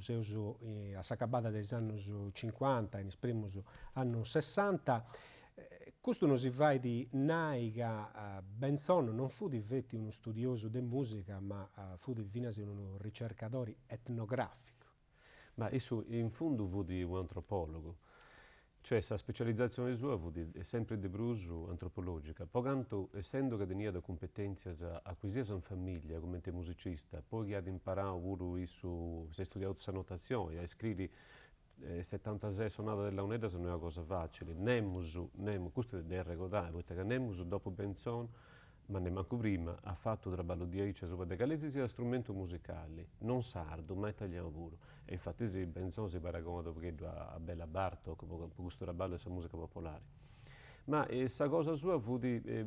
Speaker 1: a s'acabata degli anni 50, in primi anni 60, questo non si fa di Naiga Benson, non fu di vetti uno studioso di musica, ma fu di fino un ricercatore etnografico.
Speaker 2: Ma in fondo fu di un antropologo. Cioè, questa specializzazione sua è sempre di bruso antropologica. Poi, essendo che tenia competenze acquisite in famiglia come musicista, poi che ha imparato pure su, si è studiato questa notazione, ha scritto 76 sonate della UNEDA non è una cosa facile. Questo è ricordare, perché Nemus dopo Benson, ma ne manco prima, ha fatto un lavoro di aiuto sopra de calesi sia strumento musicale, non sardo, ma italiano puro. E infatti sì, Benson si paragona perché a Bella Bartok, per questo lavoro questa musica popolare. Ma questa cosa sua fu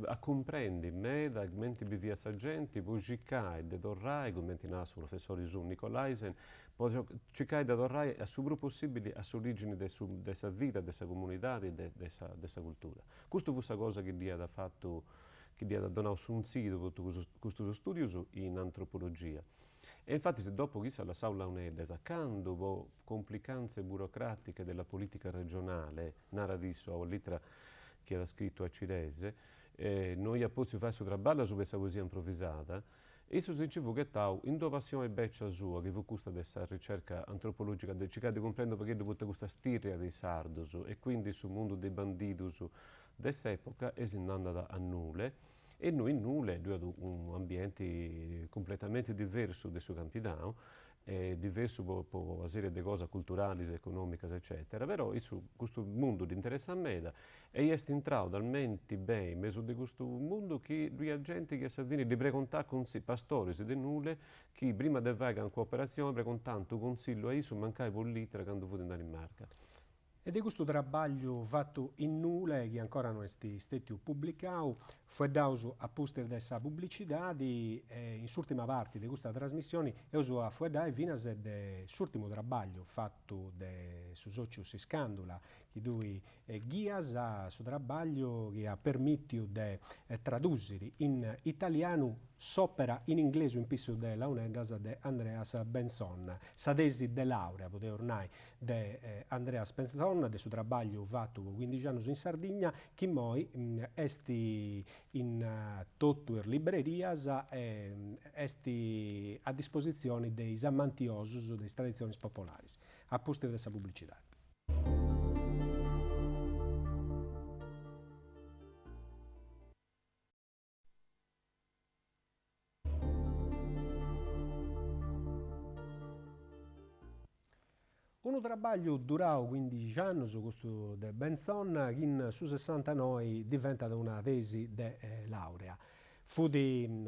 Speaker 2: a comprendere me, da menti vivia sa gente, poi cercai di tornare, come nasce il professore Sun Nicolaisen, poi cercai di tornare a più possibile all'origine della vita, della comunità e della cultura. Questa fu la cosa che ha fatto, che ha donato un sito per questo studio in antropologia. E infatti se dopo chi sa la Saula UNEDES, accanto complicanze burocratiche della politica regionale, naradisso o litra che era scritto a Cirese, noi a Pozzo fare questo lavoro su questa poesia improvvisata, e su sentivo che tau, in tua passione beccia sua, che fu questa dessa ricerca antropologica, del cercare di comprendere perché dopo questa stirria dei sardos, e quindi sul mondo dei bandidos dell'epoca, è andata a nulle, e noi in nulle, abbiamo un ambiente completamente diverso dai suoi campidano, diverso per una serie di cose culturali, economiche, eccetera, però questo mondo di interesse a me e è entrato talmente bene in mezzo di questo mondo che lui ha gente che si avviene di precontare con sé, pastori di nulle, che prima di fare una cooperazione precontando consiglio a Iso mancare bollitra quando fu in Danimarca.
Speaker 1: Ed è questo lavoro fatto in nulla che ancora non è stato pubblicato, fu dato a poster della pubblicità in ultima parte di questa trasmissione e uso fu dato fino all'ultimo lavoro fatto su Socius Scandula, che due guias a su lavoro che ha permesso di tradurre in italiano s'opera in inglese in piso della UNEDAS di Andreas Benson, sa tesi di laurea, poteva ormai di Andreas Benson, del suo lavoro fatto 15 anni in Sardegna, che poi è in tutte le librerie e è a disposizione dei amanti delle tradizioni popolari, a posto di questa pubblicità. Un lavoro durato 15 anni su questo di Benson, che in su 69 diventa una tesi di laurea. Fu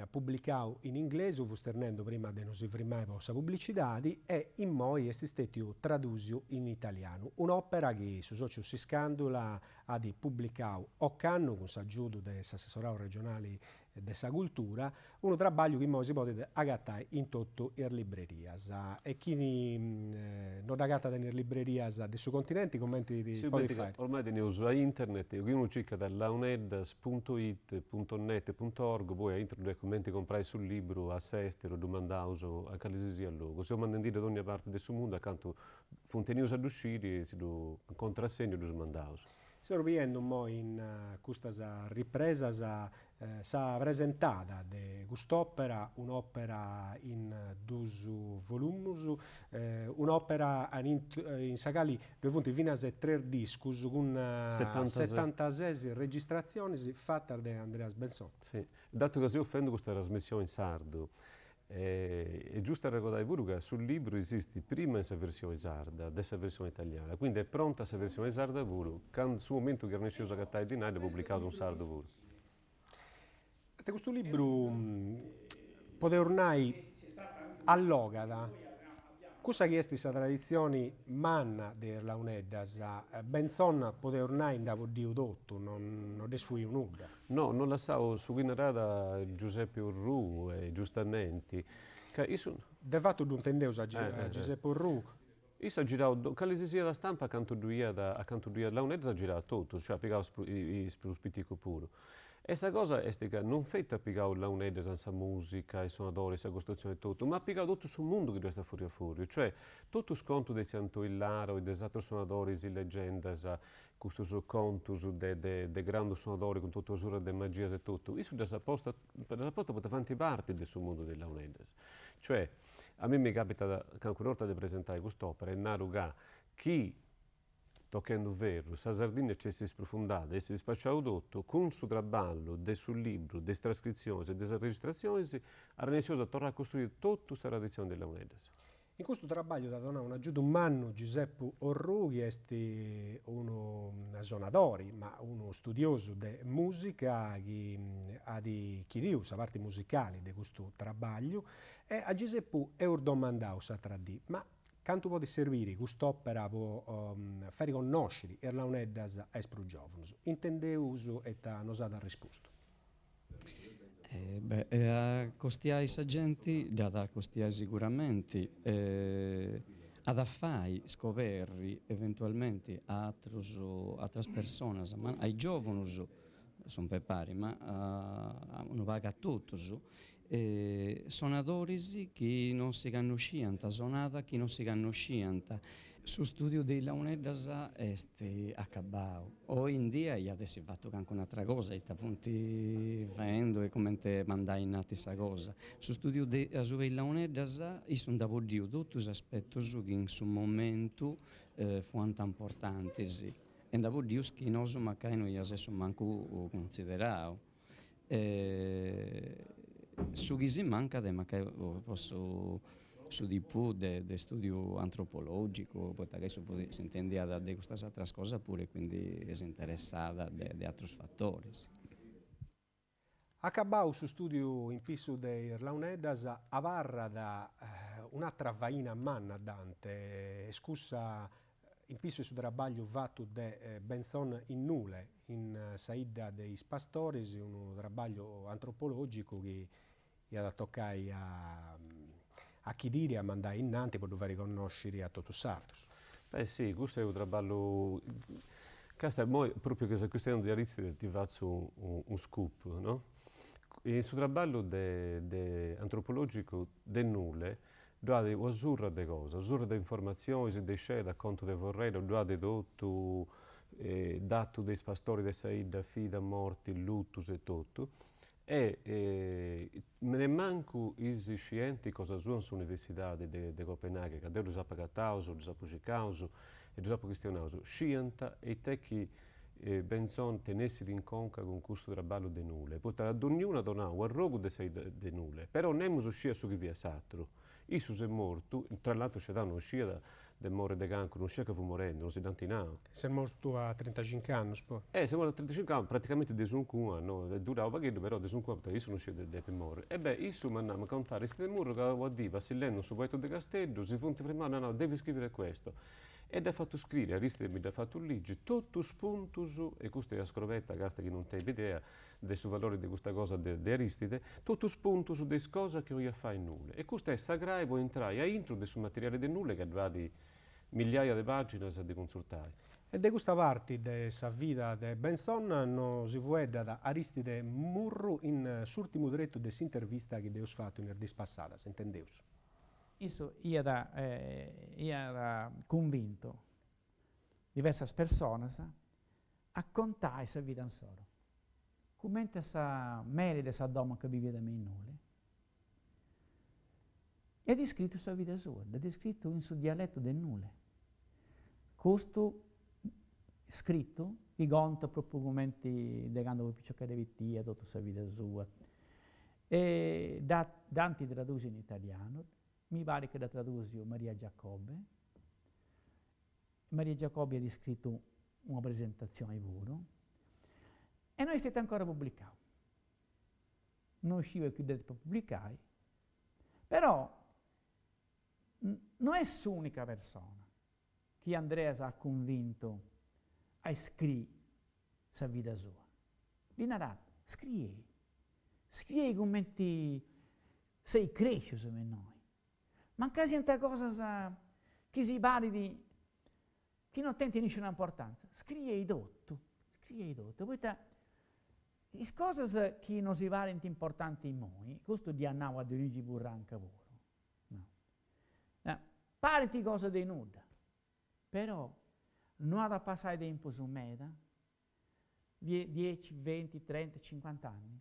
Speaker 1: pubblicato in inglese, fu sternendo prima di non si firmare questa pubblicità, e in poi è stato tradotto in italiano. Un'opera che su Socius Scandula ha pubblicato Occanno con l'aggiunto dell'assessorato regionale della cultura, un lavoro che si può agattare in tutte le librerie. E chi non agatta nelle librerie del suo continente, commenti di Spotify.
Speaker 2: Ormai teniamo su internet, uno cerca da launedas.it.net.org, poi entro dei commenti comprai sul libro a estero, domandauso a calesisi a loro. Se mandano da ogni parte del mondo, accanto fontenius ad uscire, si do contrassegno dos mandauso.
Speaker 1: Stiamo vedendo in questa ripresa sa presentata di quest'opera, un'opera in 2 volumi, un'opera in Sagali dove fino a 3 discos con 76 registrazioni fatte da Andreas Benson.
Speaker 2: Sì, dato che si offendo questa trasmissione in sardo, è giusto ricordare pure che sul libro esiste prima questa versione sarda, adesso versione italiana, quindi è pronta questa versione sarda pure, quando sul momento che erano sceso a cattare di Naide, pubblicato un sardo pure.
Speaker 1: Questo libro poteva ormai allogata, cosa che è questa tradizione manna della UNEDAS, Benson poteva ormai andare di udotto, non desfui nulla.
Speaker 2: No, non la so, su Guinarada Giuseppe Urru, giustamente.
Speaker 1: De fatto non intendevo a Giuseppe Urru.
Speaker 2: Io ho girato, quando si sia la stampa accanto a la UNEDAS ha girato tutto, cioè ha piegato i spiritico puro. E questa cosa è che non fate a piegare la UNEDAS senza musica, i suonatori, la costruzione e tutto, ma ha piegato tutto sul mondo che deve stare fuori a fuori. Cioè, tutto sconto dei Santo Illaro, dei altri suonatori, di leggendas, questo conto dei grandi suonatori con tutto l'usura delle magie e tutto. Io sono già apposta per fare parte del suo mondo della UNEDAS. Cioè, a me mi capita qualche volta di presentare quest'opera e naruga chi toccando vero, sa Sardegna c'è si sprofondata e si spacciato tutto, con su traballo, sul libro, delle trascrizioni e delle registrazioni, ha realizzato tornare a costruire tutta questa tradizione della Unedas.
Speaker 1: In questo lavoro da donare un aggiunto umano, Giuseppe Orrughi è uno sonadori, ma uno studioso di musica che ha di chiediu sa parte musicali di questo lavoro e a Giuseppe è un domandato sa tradì, ma quanto può servire quest'opera può fare conoscere Erlauneddas ai più giovani? Intendeus e nos ha risposto.
Speaker 6: A costiai sagenti, da costiai sicuramente, ad affai scoperri eventualmente altre persone, ma ai giovani sono pepari, ma non vaga a tutti. Sonatori che non si conosciano, sonata che non si conosciano. Su studio di Launeddas è accabato. Oggi in dia si è fatto anche un'altra cosa, e appunti vendo e come mandai in questa cosa. Su studio di Launeddas sono da podio tutti gli aspetti che in questo momento furono importanti. E da podio che non so magari noi adesso manco considerato. Su chi si manca, ma che posso su di più di studio antropologico, poi adesso si intende di queste altre cose pure, quindi è interessata di altri fattori.
Speaker 1: Accabau su studio in piso di Erlauneddas a barra da un'altra vaina manna Dante, scusa in piso su trabalho fatto de Benson in Nule, in saida dei pastori, un trabalho antropologico che ha toccato a chi dire, a mandare innanti per dover riconoscere a tutti gli altri.
Speaker 2: Beh sì, questo è un lavoro. Questo è proprio questa questione di Aristide ti faccio un scoop, no? Il suo lavoro antropologico del nulle, dove usurra di cose, usurra di informazioni, di scene, da conto di vorrei, dove tutto, dato dei pastori di saida, fida, morti, luttus e tutto. E me ne manco i scienziati cosa sono sull'Università di Copenaghen, che devono sapere causa, sapere causa e devono questionare. Scienza e te che benson tenessi in conca con questo lavoro di nulle. Poi ad ognuno donare un rogo di nulle, però non si scia su chi vi è satro. Isus è morto, tra l'altro c'è una scia del morire di cancro, non c'è che fu morendo, non si è dantinato.
Speaker 1: Sei morto a 35 anni, poi?
Speaker 2: Sei morto a 35 anni, praticamente di un anno, durava pochino, però di un anno, io sono uscito per morire. E beh, io mi andavo a contare, questo muro che avevo a dire, Vassileno, su Poeto di Castello, si fu fermare, no, devi scrivere questo. Ed ha fatto scrivere, Aristide mi ha fatto legge, tutto spunto su, e questa è la scrovetta, che non hai idea del suo valore di questa cosa di Aristide, tutto spunto su delle cose che io fai in nulla. E questo è sagrado, puoi entrare a intro del suo materiale di nulla che va di migliaia di pagine di consultare.
Speaker 1: E di questa parte della vita di Benson non si può da Aristide Murru in l'ultimo diretto dell'intervista che Deus fatto in erdis passata, se intendeus.
Speaker 3: Io era convinto diverse persone a contare questa vita in solo. Come sa merita sa donna che vive da me in nulla. E ha descritto la sua vita sua, ha descritto in suo dialetto del nulla. Questo scritto, vi conta proprio come quando vi giocare vittia, tutta la sua vita sua. E Dante traduce in italiano, mi pare che la traduce Maria Giacobbe. Maria Giacobbe ha descritto una presentazione pure e non è stato ancora pubblicato. Non usciva più da pubblicare, però non è l'unica persona che Andreas ha convinto a scrivere la vita sua. L'inarato, scrivi come ti sei cresciuto come noi. Ma quasi tante cose che si parli di che non tenti nessuna importanza. Scrivi tutto. Poi le cose che non si valgono importanti in noi, questo di andare a dirigere pure anche voi. No. Parli di cose di nuda, però non ha da passare tempo su meta, 10, 20, 30, 50 anni,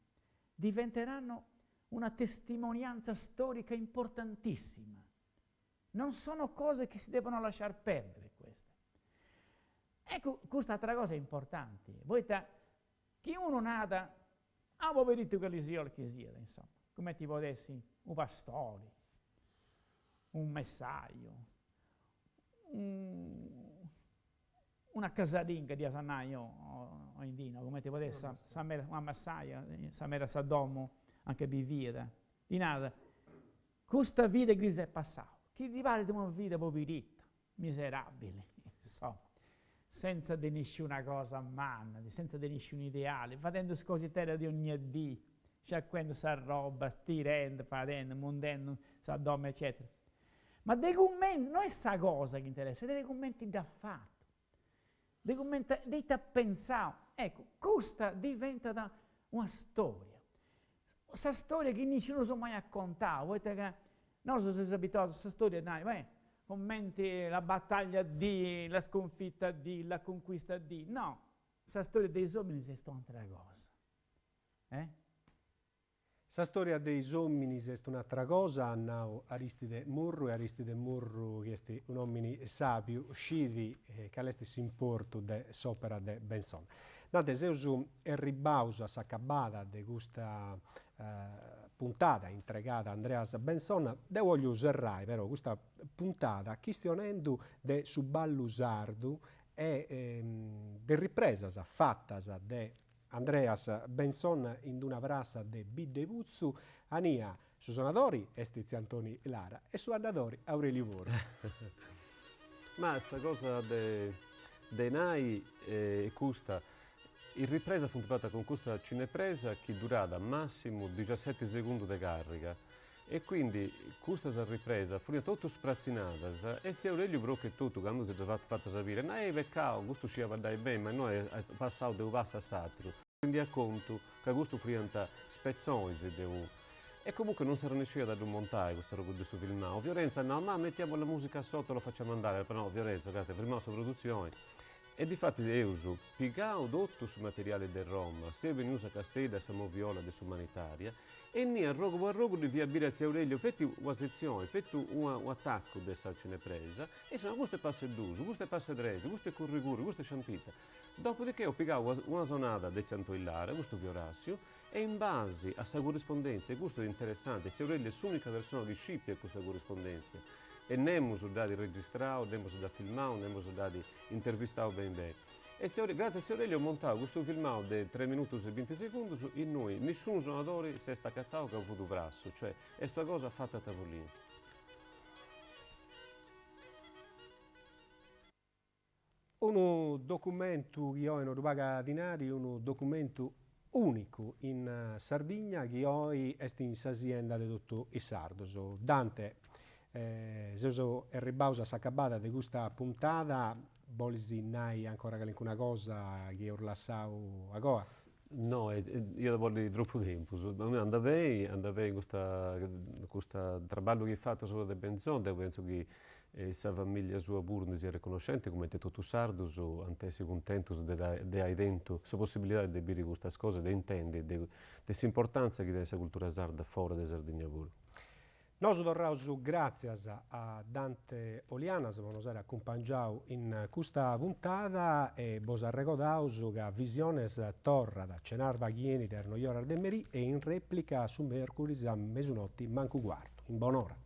Speaker 3: diventeranno una testimonianza storica importantissima. Non sono cose che si devono lasciar perdere queste. Ecco, questa altra cosa è importante. Voi che uno nata, vedete quelli che sia, insomma, come ti potessi un pastore, un messaggio, una casalinga di Asanaio o indino, come ti potessi, una massaia, Samera Sadomo, anche Bivira, di nada. Questa vita grisa è passata, che ti pare di una vita poveretta, miserabile, insomma, senza di nessuna cosa a mano, senza di nessun ideale, facendo cose terra di ogni dì, sciacquendo sa roba, stirendo, facendo, mondendo, sa dome, eccetera. Ma dei commenti, non è questa cosa che interessa, è dei commenti da fatto, dei commenti da pensare. Ecco, questa diventa una storia. Questa storia che nessuno si è mai raccontato. Non so se siete abituati a questa storia, commenti la battaglia di, la sconfitta di, la conquista di. No, questa storia dei uomini è un'altra cosa.
Speaker 1: Sa storia dei uomini è un'altra cosa, hanno Aristide Murru, e Aristide Murru è un uomo sapio, scidi che all'este si importu de s'opera de Benson. Nate seusu e ribausa s'accabada de questa puntata entregata a Andreas Benson, de voglio serrai però questa puntata questionando de su ballo sardu e de ripresas fattas de Andreas Benson in una brasa de Biddevuzzu, ania su suonatori Estizi Antoni Lara e su andatori Aurelio Moro.
Speaker 2: Ma questa cosa dei nai e questa, in ripresa fu fatta con questa cinepresa che durava massimo 17 secondi di carica e quindi questa ripresa fu tutto sprazzinata e se Aurelio Moro che tutto quando si è fatto sapere, no peccato, questo ci va andare bene, ma noi è passato da un passo a satiro. Quindi a conto che questo frianta spezzoni e comunque non sarà riuscito a montare questa roba di su filmato. Fiorenza no, ma mettiamo la musica sotto, lo facciamo andare, però no, Fiorenza, guardate, prima la sua produzione. E difatti Eusu, pigao dotto su materiale del Roma, se venusa Castella, siamo viola dell'umanitaria, e ni a rogo di viabile a Aurelio, fetti una sezione, fetti un attacco di questa cinepresa, e sono queste passe d'uso, queste passe drese, queste curriguri, queste ciampita. Dopodiché ho piegato una sonata di Santo Ilare, questo Viorassio, e in base a questa corrispondenza, e questo è interessante, se Aurelio è l'unica persona che scippia questa corrispondenza, e ne abbiamo da registrare, ne abbiamo da filmare, ne abbiamo da intervistare bene. E grazie a Aurelio ho montato questo filmato di 3 minuti e 20 secondi in noi, nessun suonatore si è staccato che ha avuto brasso, cioè è questa cosa fatta a tavolino.
Speaker 1: Un documento che ho in Urubaga Dinari, un documento unico in Sardegna che oggi è in azienda di tutto il Sardo. Dante, se è ribausa s'accabata di questa puntata, volesi nai ancora qualcuna cosa che ho lasciato a goa?
Speaker 2: No, io voglio troppo tempo. Anda bene questo lavoro che hai fatto solo di Benson, penso che sa famiglia sua pure sia riconoscente come tutto sardo, antesi contento di avere dentro la possibilità di dire queste cose, di intendere, di l'importanza che questa cultura sarda fuori da Sardegna pure.
Speaker 1: Noi torniamo grazie a Dante Olianas, che ci ha accompagnato in questa puntata e vi ricordiamo che Visiones torna da Cenarva Ghieni del Noiora de Merì e in replica su Mercury a mezzanotte manco quarto. In buon'ora.